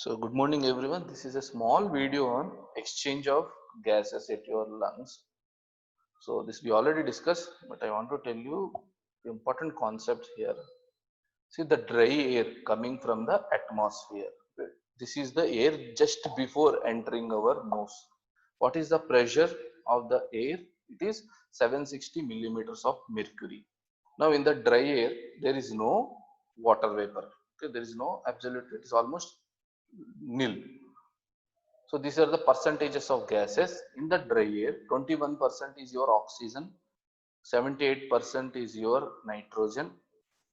So good morning everyone. This is a small video on exchange of gases at your lungs. So this we already discussed, but I want to tell you the important concept here. See the dry air coming from the atmosphere. This is the air just before entering our nose. What is the pressure of the air? It is 760 millimeters of mercury. Now in the dry air, there is no water vapor. Okay, there is no absolute, it is almost nil. So these are the percentages of gases in the dry air. 21% is your oxygen, 78% is your nitrogen,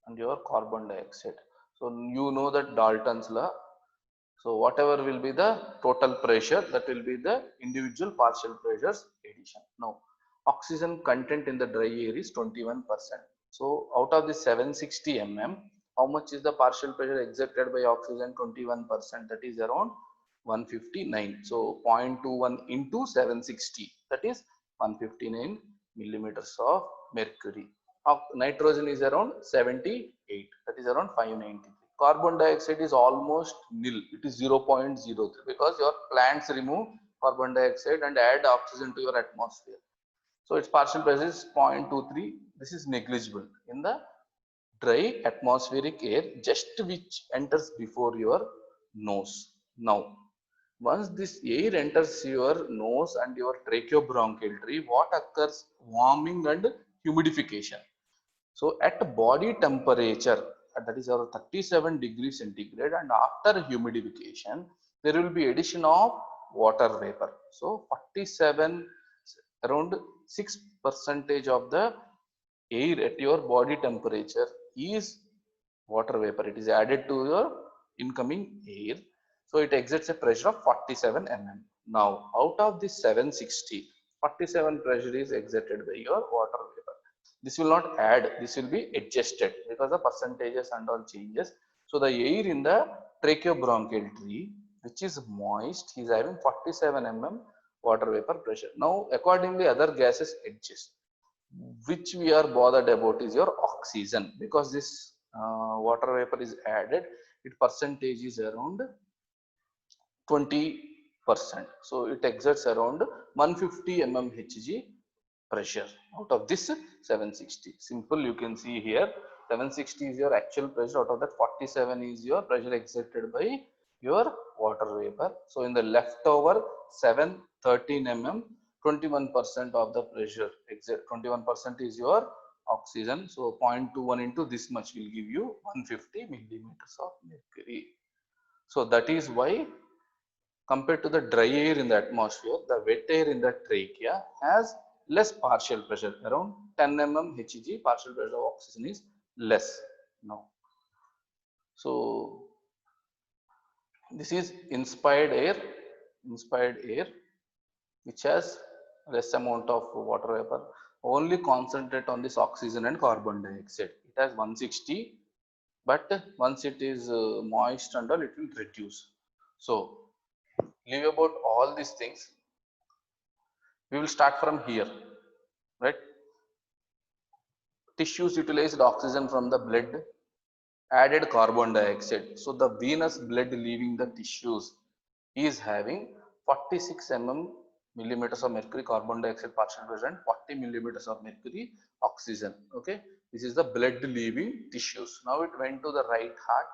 and your carbon dioxide. So you know that Dalton's law. So whatever will be the total pressure, that will be the individual partial pressures addition. Now oxygen content in the dry air is 21%. So out of the 760 mm, how much is the partial pressure exerted by oxygen? 21%, that is around 159. So 0.21 into 760, that is 159 millimeters of mercury. Nitrogen is around 78, that is around 593. Carbon dioxide is almost nil, it is 0.03, because your plants remove carbon dioxide and add oxygen to your atmosphere. So its partial pressure is 0.23. This is negligible in the dry atmospheric air, just which enters before your nose. Now once this air enters your nose and your tracheobronchial tree, what occurs? Warming and humidification. So at body temperature, that is our 37 degrees centigrade, and after humidification, there will be addition of water vapor. So 47, around 6% of the air at your body temperature is water vapor. It is added to your incoming air. So it exerts a pressure of 47 mm. Now out of this 760, 47 pressure is exerted by your water vapor. This will not add, this will be adjusted because the percentages and all changes. So the air in the tracheobronchial tree, which is moist, is having 47 mm water vapor pressure. Now accordingly other gases adjust. Which we are bothered about is your oxygen, because this water vapor is added, its percentage is around 20%. So it exerts around 150 mmHg pressure out of this 760. Simple, you can see here 760 is your actual pressure, out of that 47 is your pressure exerted by your water vapor. So in the leftover 713 mm, 21% of the pressure exert, 21% is your oxygen. So 0.21 into this much will give you 150 millimeters of mercury. So that is why compared to the dry air in the atmosphere, the wet air in the trachea has less partial pressure, around 10 mm Hg partial pressure of oxygen is less now. So this is inspired air which has less amount of water vapor. Only concentrate on this oxygen and carbon dioxide. It has 160, but once it is moist and all, it will reduce. So leave about all these things. We will start from here, right? Tissues utilized oxygen from the blood, added carbon dioxide. So the venous blood leaving the tissues is having 46 millimeters of mercury carbon dioxide partial pressure and 40 millimeters of mercury oxygen. Okay, this is the blood leaving tissues. Now it went to the right heart.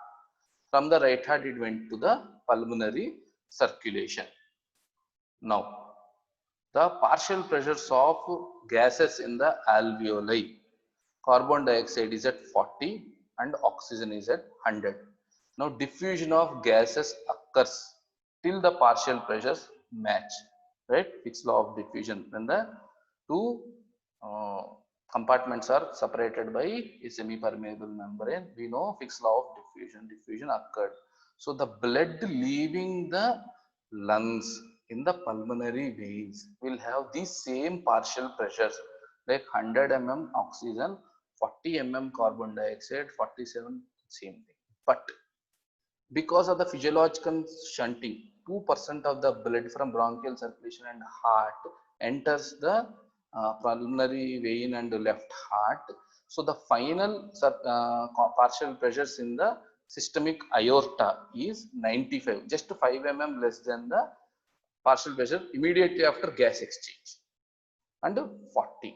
From the right heart it went to the pulmonary circulation. Now the partial pressures of gases in the alveoli, carbon dioxide is at 40 and oxygen is at 100. Now diffusion of gases occurs till the partial pressures match, right? Fick's law of diffusion. When the two uh, compartments are separated by a semi-permeable membrane, we know Fick's law of diffusion. Diffusion occurred. So the blood leaving the lungs in the pulmonary veins will have these same partial pressures, like 100 mm oxygen, 40 mm carbon dioxide, 47 same thing. But because of the physiological shunting, 2% of the blood from bronchial circulation and heart enters the pulmonary vein and the left heart. So the final partial pressures in the systemic aorta is 95, just 5 mm less than the partial pressure immediately after gas exchange, and 40.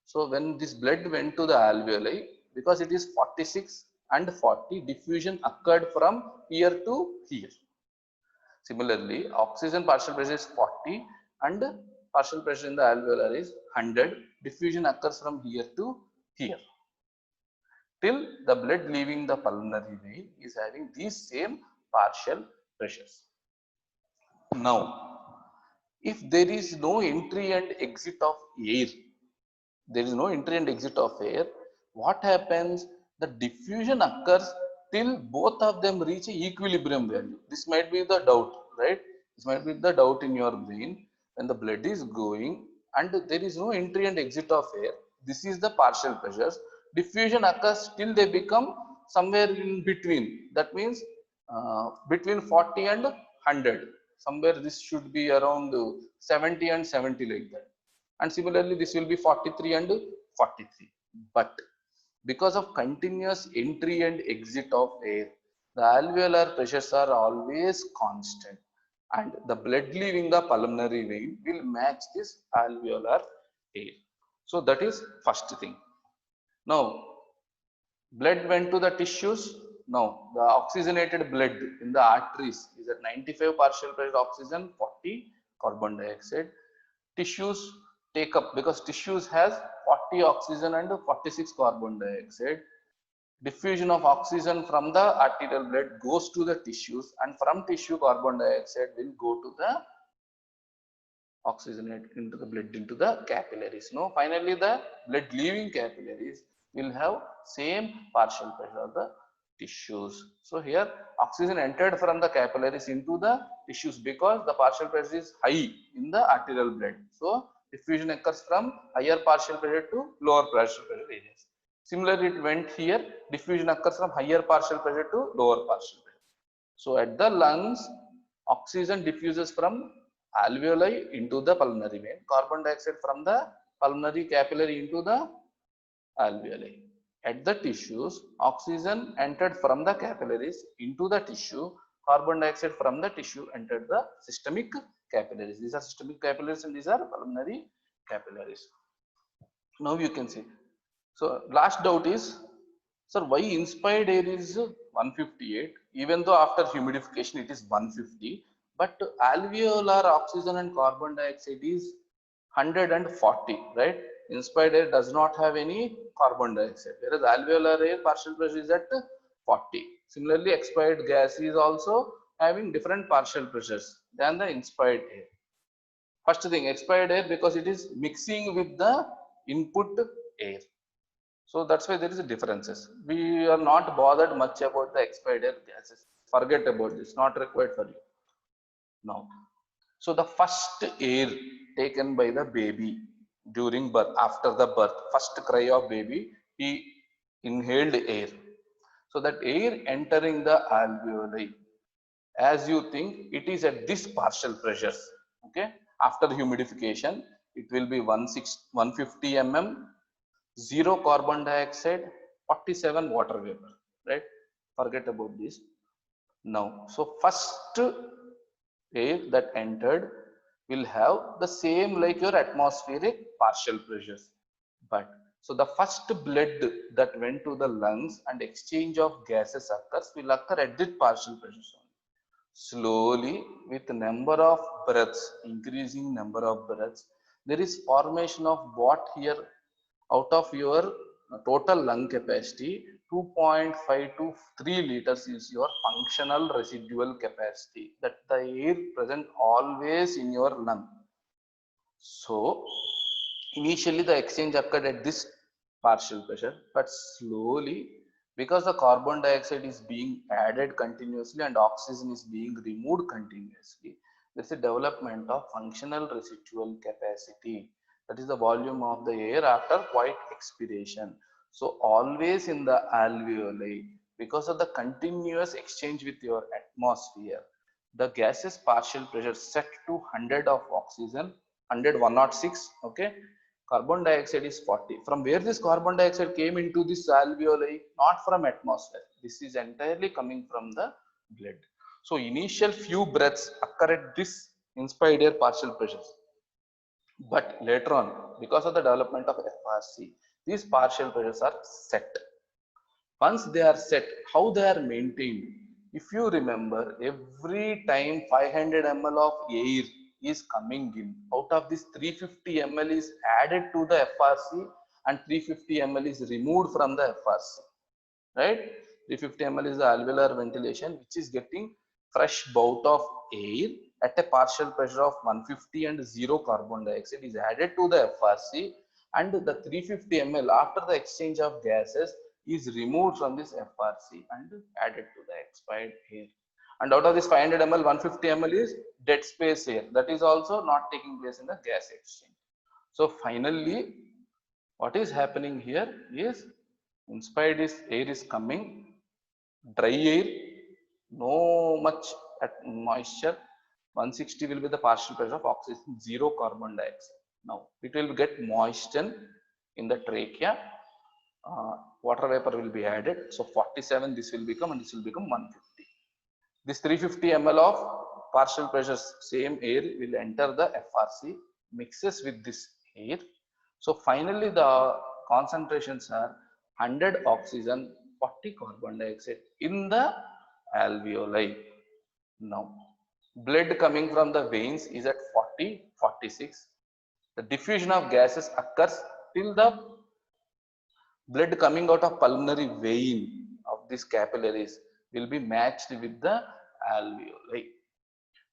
So when this blood went to the alveoli, because it is 46 and 40, diffusion occurred from here to here. Similarly, oxygen partial pressure is 40 and partial pressure in the alveolar is 100. Diffusion occurs from here to here, till the blood leaving the pulmonary vein is having these same partial pressures. Now, if there is no entry and exit of air, what happens? The diffusion occurs till both of them reach equilibrium value. This might be the doubt, right? This might be the doubt in your brain. When the blood is going and there is no entry and exit of air, this is the partial pressures. Diffusion occurs till they become somewhere in between. That means between 40 and 100. Somewhere this should be around 70 and 70, like that. And similarly, this will be 43 and 43. But because of continuous entry and exit of air, the alveolar pressures are always constant, and the blood leaving the pulmonary vein will match this alveolar air. So that is first thing. Now, blood went to the tissues. Now, the oxygenated blood in the arteries is at 95 partial pressure oxygen, 40 carbon dioxide. Tissues take up, because tissues has 40 oxygen and 46 carbon dioxide. Diffusion of oxygen from the arterial blood goes to the tissues, and from tissue carbon dioxide will go to the oxygenate into the blood into the capillaries. No, finally the blood leaving capillaries will have same partial pressure of the tissues. So here oxygen entered from the capillaries into the tissues because the partial pressure is high in the arterial blood. So diffusion occurs from higher partial pressure to lower partial pressure areas. Similarly, it went here, diffusion occurs from higher partial pressure to lower partial pressure. So at the lungs, oxygen diffuses from alveoli into the pulmonary vein, carbon dioxide from the pulmonary capillary into the alveoli. At the tissues, oxygen entered from the capillaries into the tissue, carbon dioxide from the tissue entered the systemic capillaries. These are systemic capillaries and these are pulmonary capillaries. Now you can see. So last doubt is, sir, why inspired air is 158, even though after humidification it is 150, but alveolar oxygen and carbon dioxide is 140, right? Inspired air does not have any carbon dioxide, whereas alveolar air partial pressure is at 40. Similarly, expired gas is also having different partial pressures than the inspired air. First thing, expired air, because it is mixing with the input air. So that's why there is a differences. We are not bothered much about the expired air gases. Forget about this, not required for you. Now, so the first air taken by the baby during birth, after the birth, first cry of baby, he inhaled air. So that air entering the alveoli, as you think, it is at this partial pressures. Okay, after humidification, it will be 150 mm, 0 carbon dioxide, 47 water vapor, right? Forget about this. Now, so first air that entered will have the same like your atmospheric partial pressures. But so the first blood that went to the lungs and exchange of gases occurs will occur at this partial pressures only. Slowly, with number of breaths, increasing number of breaths, there is formation of what here, out of your total lung capacity, 2.5 to 3 liters is your functional residual capacity, that the air present always in your lung. So initially the exchange occurred at this partial pressure, but slowly, because the carbon dioxide is being added continuously and oxygen is being removed continuously, there is a development of functional residual capacity. That is the volume of the air after quiet expiration. So always in the alveoli, because of the continuous exchange with your atmosphere, the gaseous partial pressure set to 100 of oxygen, 106, okay, carbon dioxide is 40. From where this carbon dioxide came into this alveoli? Not from atmosphere. This is entirely coming from the blood. So initial few breaths occur at this inspired air partial pressures. But later on, because of the development of FRC, these partial pressures are set. Once they are set, how they are maintained? If you remember, every time 500 ml of air is coming in, out of this 350 ml is added to the FRC and 350 ml is removed from the FRC, right? 350 ml is the alveolar ventilation, which is getting fresh bout of air at a partial pressure of 150 and 0 carbon dioxide is added to the FRC, and the 350 ml after the exchange of gases is removed from this FRC and added to the expired air. And out of this 500 ml, 150 ml is dead space air, that is also not taking place in the gas exchange. So finally, what is happening here is inspired air is coming, dry air, no much moisture, 160 will be the partial pressure of oxygen, 0 carbon dioxide. Now it will get moistened in the trachea, water vapor will be added, so 47 this will become, and this will become 150. This 350 ml of partial pressure same air will enter the FRC, mixes with this air. So finally the concentrations are 100 oxygen, 40 carbon dioxide in the alveoli. Now blood coming from the veins is at 40, 46. The diffusion of gases occurs till the blood coming out of pulmonary vein of these capillaries will be matched with the alveoli.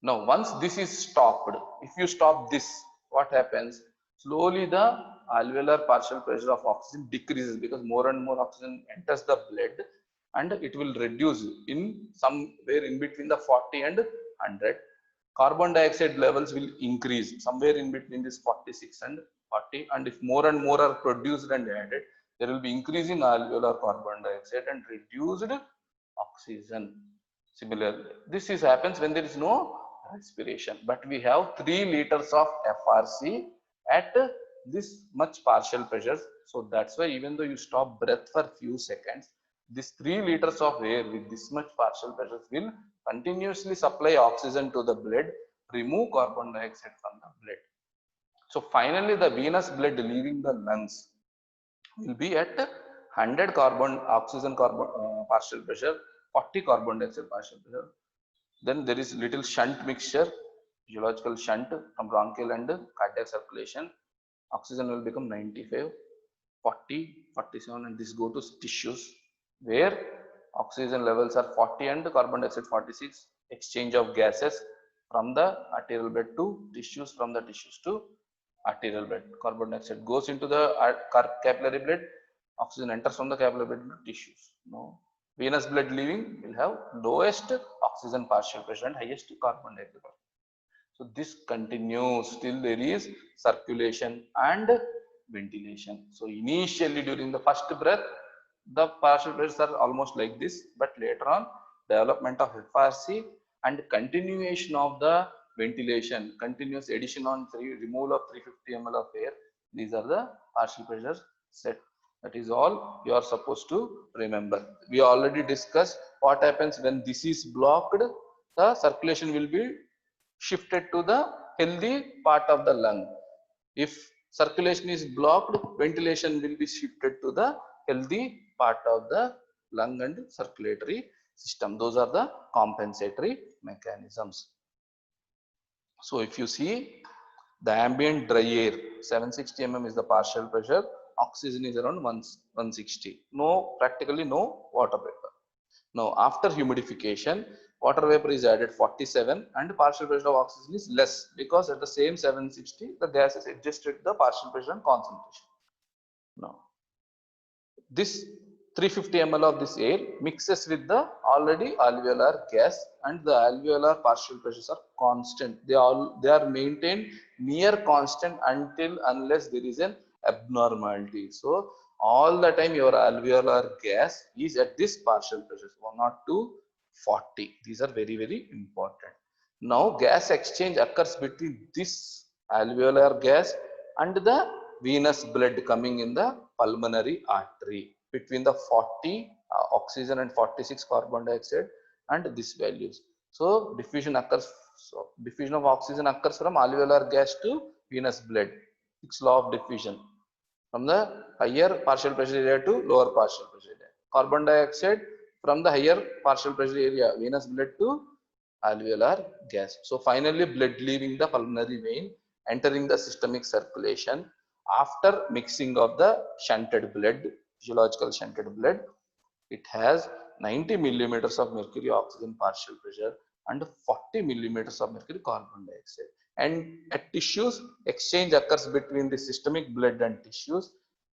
Now once this is stopped, if you stop this, what happens? Slowly the alveolar partial pressure of oxygen decreases because more and more oxygen enters the blood, and it will reduce in somewhere in between the 40 and 100. Carbon dioxide levels will increase somewhere in between this 46 and 40, and if more and more are produced and added, there will be increase in alveolar carbon dioxide and reduced oxygen. Similarly, this happens when there is no respiration, but we have 3 liters of FRC at this much partial pressures. So that's why even though you stop breath for few seconds, this 3 liters of air with this much partial pressures will continuously supply oxygen to the blood, remove carbon dioxide from the blood. So finally the venous blood leaving the lungs will be at 100 oxygen partial pressure, 40 carbon dioxide partial pressure. Then there is little shunt mixture, physiological shunt from bronchial and cardiac circulation. Oxygen will become 95, 40, 47, and this go to tissues where oxygen levels are 40 and carbon dioxide 46. Exchange of gases from the arterial bed to tissues, from the tissues to arterial bed. Carbon dioxide goes into the capillary blood, oxygen enters from the capillary blood into tissues. No. Venous blood leaving will have lowest oxygen partial pressure and highest carbon dioxide. So this continues till there is circulation and ventilation. So initially during the first breath, the partial pressures are almost like this, but later on development of FRC and continuation of the ventilation, continuous addition on removal of 350 ml of air, these are the partial pressures set. That is all you are supposed to remember. We already discussed what happens when this is blocked, the circulation will be shifted to the healthy part of the lung. If circulation is blocked, ventilation will be shifted to the healthy part of the lung and circulatory system. Those are the compensatory mechanisms. So if you see the ambient dry air, 760 mm is the partial pressure, oxygen is around 160. Practically no water vapor. Now after humidification, water vapor is added 47 and partial pressure of oxygen is less because at the same 760 the gas is adjusted to the partial pressure and concentration. Now this 350 ml of this air mixes with the already alveolar gas, and the alveolar partial pressures are constant. They are maintained near constant unless there is an abnormality. So all the time your alveolar gas is at this partial pressure 102, 40. These are very, very important. Now gas exchange occurs between this alveolar gas and the venous blood coming in the pulmonary artery. between the 40 oxygen and 46 carbon dioxide and these values. So diffusion occurs. So diffusion of oxygen occurs from alveolar gas to venous blood. It's law of diffusion from the higher partial pressure area to lower partial pressure area. Carbon dioxide from the higher partial pressure area, venous blood to alveolar gas. So finally blood leaving the pulmonary vein, entering the systemic circulation after mixing of the shunted blood, physiological shunted blood. It has 90 millimeters of mercury oxygen partial pressure and 40 millimeters of mercury carbon dioxide. And at tissues, exchange occurs between the systemic blood and tissues,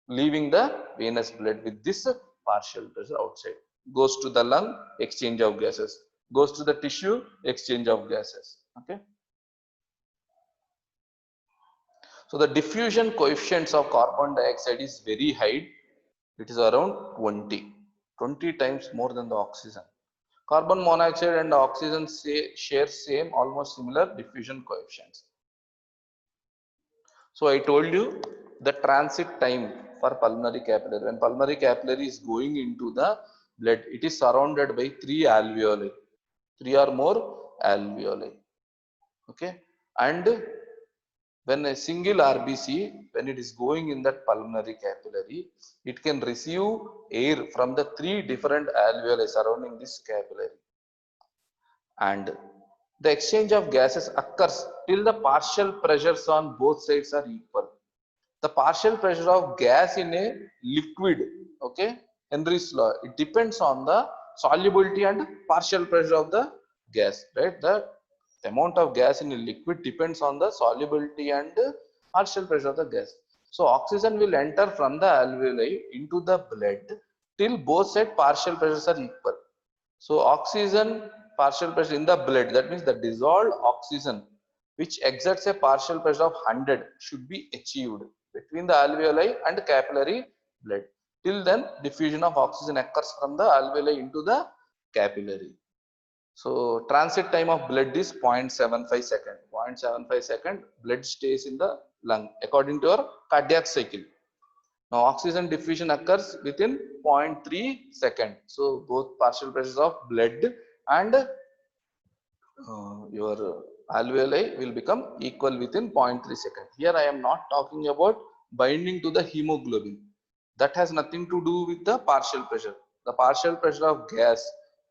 leaving the venous blood with this partial pressure outside. Goes to the lung, exchange of gases. Goes to the tissue, exchange of gases. Okay. So the diffusion coefficients of carbon dioxide is very high. It is around 20 times more than the oxygen. Carbon monoxide and oxygen share same, almost similar diffusion coefficients. So I told you the transit time for pulmonary capillary. When pulmonary capillary is going into the blood, it is surrounded by 3 alveoli, 3 or more alveoli. Okay, and when a single RBC, when it is going in that pulmonary capillary, it can receive air from the 3 different alveoli surrounding this capillary. And the exchange of gases occurs till the partial pressures on both sides are equal. The partial pressure of gas in a liquid, okay, Henry's law, it depends on the solubility and partial pressure of the gas, right? The amount of gas in a liquid depends on the solubility and partial pressure of the gas. So oxygen will enter from the alveoli into the blood till both side partial pressures are equal. So oxygen partial pressure in the blood, that means the dissolved oxygen which exerts a partial pressure of 100 should be achieved between the alveoli and capillary blood. Till then diffusion of oxygen occurs from the alveoli into the capillary. So transit time of blood is 0.75 second. 0.75 second blood stays in the lung according to your cardiac cycle. Now oxygen diffusion occurs within 0.3 second. So both partial pressures of blood and your alveoli will become equal within 0.3 second. Here I am not talking about binding to the hemoglobin. That has nothing to do with the partial pressure. The partial pressure of gas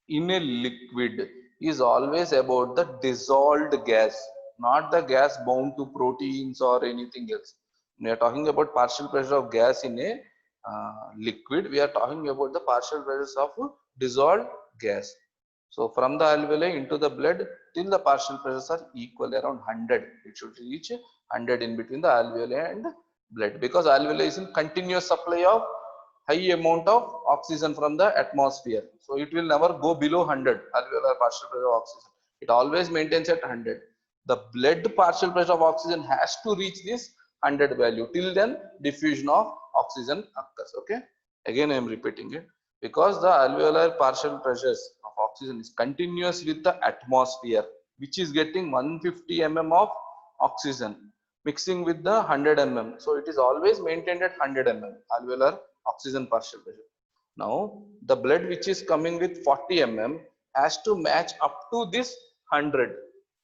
in a liquid is always about the dissolved gas, not the gas bound to proteins or anything else. We are talking about partial pressure of gas in a liquid. We are talking about the partial pressures of dissolved gas. So from the alveoli into the blood till the partial pressures are equal around 100. It should reach 100 in between the alveoli and blood, because alveoli is in continuous supply of high amount of oxygen from the atmosphere. So it will never go below 100 alveolar partial pressure of oxygen. It always maintains at 100. The blood partial pressure of oxygen has to reach this 100 value. Till then diffusion of oxygen occurs. Okay. Again I am repeating it, because the alveolar partial pressures of oxygen is continuous with the atmosphere, which is getting 150 mm of oxygen mixing with the 100 mm. So it is always maintained at 100 mm alveolar oxygen partial pressure. Now the blood which is coming with 40 mm has to match up to this 100.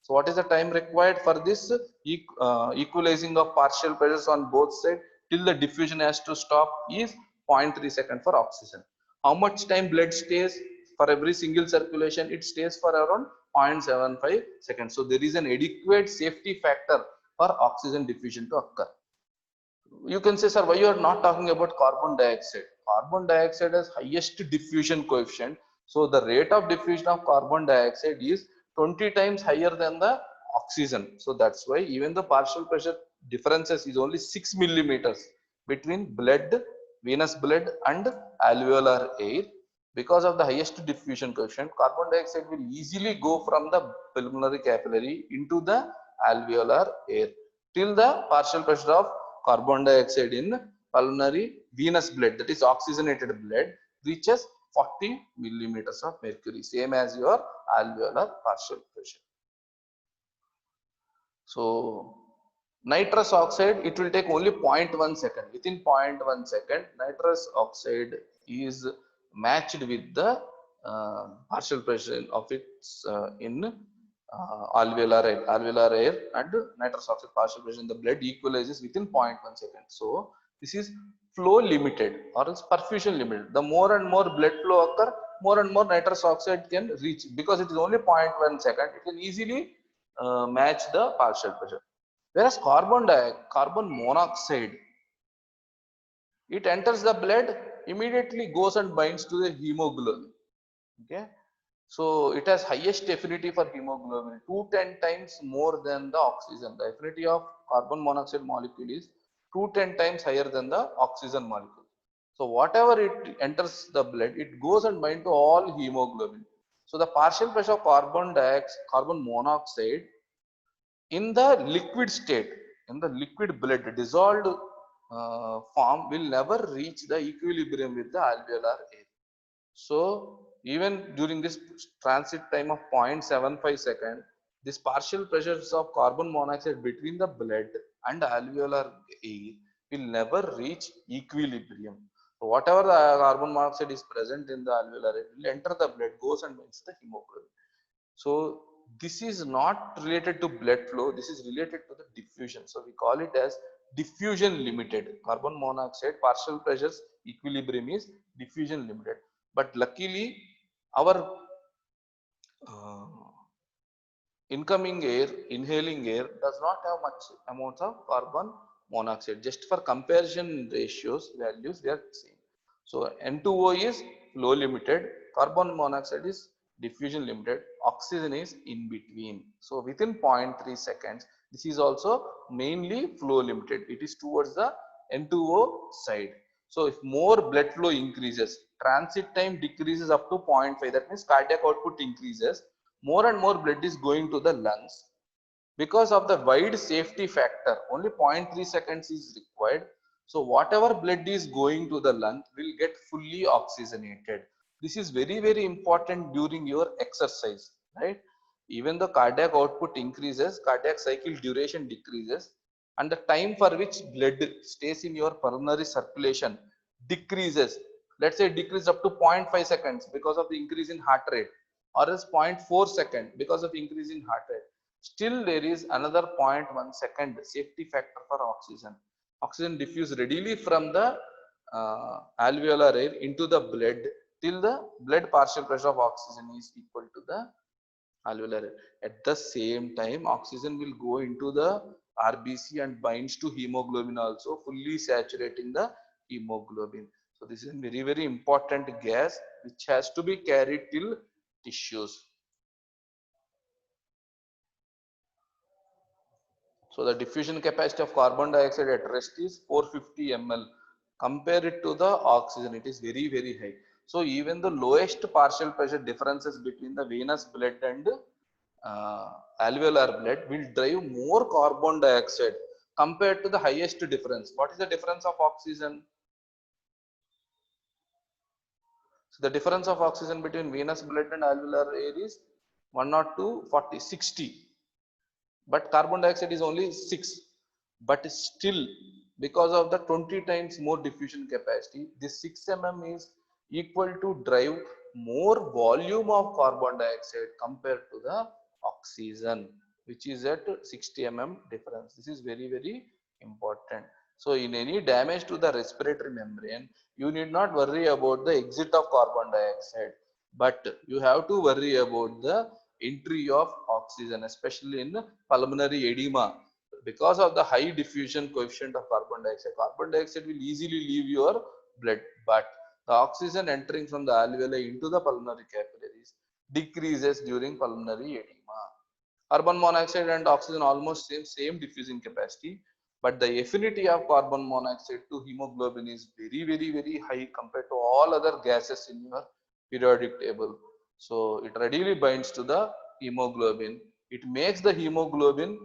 So what is the time required for this equalizing of partial pressures on both sides till the diffusion has to stop is 0.3 second for oxygen. How much time blood stays for every single circulation? It stays for around 0.75 seconds. So there is an adequate safety factor for oxygen diffusion to occur. You can say, sir, why you are not talking about carbon dioxide? Carbon dioxide has highest diffusion coefficient. So the rate of diffusion of carbon dioxide is 20 times higher than the oxygen. So that's why even the partial pressure differences is only 6 millimeters between blood, venous blood and alveolar air. Because of the highest diffusion coefficient, carbon dioxide will easily go from the pulmonary capillary into the alveolar air till the partial pressure of carbon dioxide in pulmonary venous blood, that is oxygenated blood, reaches 40 millimeters of mercury, same as your alveolar partial pressure. So nitrous oxide, it will take only 0.1 second. Within 0.1 second, nitrous oxide is matched with the partial pressure of its in alveolar air and nitrous oxide partial pressure in the blood equalizes within 0.1 second. So this is flow limited or else perfusion limited. The more and more blood flow occur, more and more nitrous oxide can reach, because it is only 0.1 second. It can easily match the partial pressure. Whereas carbon monoxide, it enters the blood, immediately goes and binds to the hemoglobin. Okay, so it has highest affinity for hemoglobin, 210 times more than the oxygen. The affinity of carbon monoxide molecule is 210 times higher than the oxygen molecule. So whatever it enters the blood, it goes and binds to all hemoglobin. So the partial pressure of carbon monoxide in the liquid state, in the liquid blood, dissolved form, will never reach the equilibrium with the alveolar air. So even during this transit time of 0.75 second, this partial pressures of carbon monoxide between the blood and alveolar air will never reach equilibrium. So whatever the carbon monoxide is present in the alveolar air will enter the blood, goes and binds the hemoglobin. So this is not related to blood flow, this is related to the diffusion. So we call it as diffusion limited. Carbon monoxide partial pressures equilibrium is diffusion limited. But luckily our uh, incoming air, inhaling air does not have much amounts of carbon monoxide. Just for comparison ratios values we are seeing. So N2O is flow limited, carbon monoxide is diffusion limited, oxygen is in between. So within 0.3 seconds, this is also mainly flow limited. It is towards the N2O side. So if more blood flow increases, transit time decreases up to 0.5. That means cardiac output increases. More and more blood is going to the lungs. Because of the wide safety factor, only 0.3 seconds is required. So whatever blood is going to the lung will get fully oxygenated. This is very, very important during your exercise, right? Even the cardiac output increases, cardiac cycle duration decreases, and the time for which blood stays in your pulmonary circulation decreases. Let's say it decreases up to 0.5 seconds because of the increase in heart rate, or else 0.4 second because of increase in heart rate. Still there is another 0.1 second safety factor for oxygen. Oxygen diffuse readily from the alveolar air into the blood till the blood partial pressure of oxygen is equal to the alveolar air. At the same time, oxygen will go into the RBC and binds to hemoglobin also, fully saturating the hemoglobin. So this is a very, very important gas which has to be carried till tissues. So the diffusion capacity of carbon dioxide at rest is 450 ml. Compare it to the oxygen, it is very, very high. So even the lowest partial pressure differences between the venous blood and alveolar blood will drive more carbon dioxide compared to the highest difference. What is the difference of oxygen? So the difference of oxygen between venous blood and alveolar air is 102, 40, 60. But carbon dioxide is only 6. But still, because of the 20 times more diffusion capacity, this 6 mm is equal to drive more volume of carbon dioxide compared to the oxygen, which is at 60 mm difference. This is very, very important. So in any damage to the respiratory membrane, you need not worry about the exit of carbon dioxide, but you have to worry about the entry of oxygen, especially in pulmonary edema. Because of the high diffusion coefficient of carbon dioxide will easily leave your blood, but the oxygen entering from the alveoli into the pulmonary capillaries decreases during pulmonary edema. Carbon monoxide and oxygen almost same diffusing capacity, but the affinity of carbon monoxide to hemoglobin is very, very, very high compared to all other gases in your periodic table. So it readily binds to the hemoglobin. It makes the hemoglobin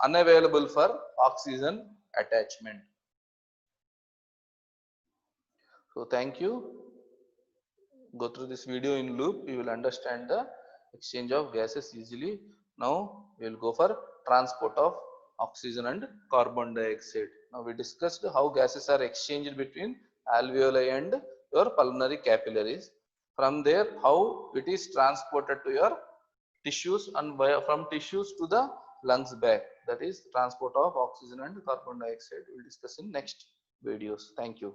unavailable for oxygen attachment. So thank you. Go through this video in loop, you will understand the exchange of gases easily. Now we will go for transport of oxygen and carbon dioxide. Now we discussed how gases are exchanged between alveoli and your pulmonary capillaries. From there, how it is transported to your tissues, and from tissues to the lungs back. That is transport of oxygen and carbon dioxide. We'll discuss in next videos. Thank you.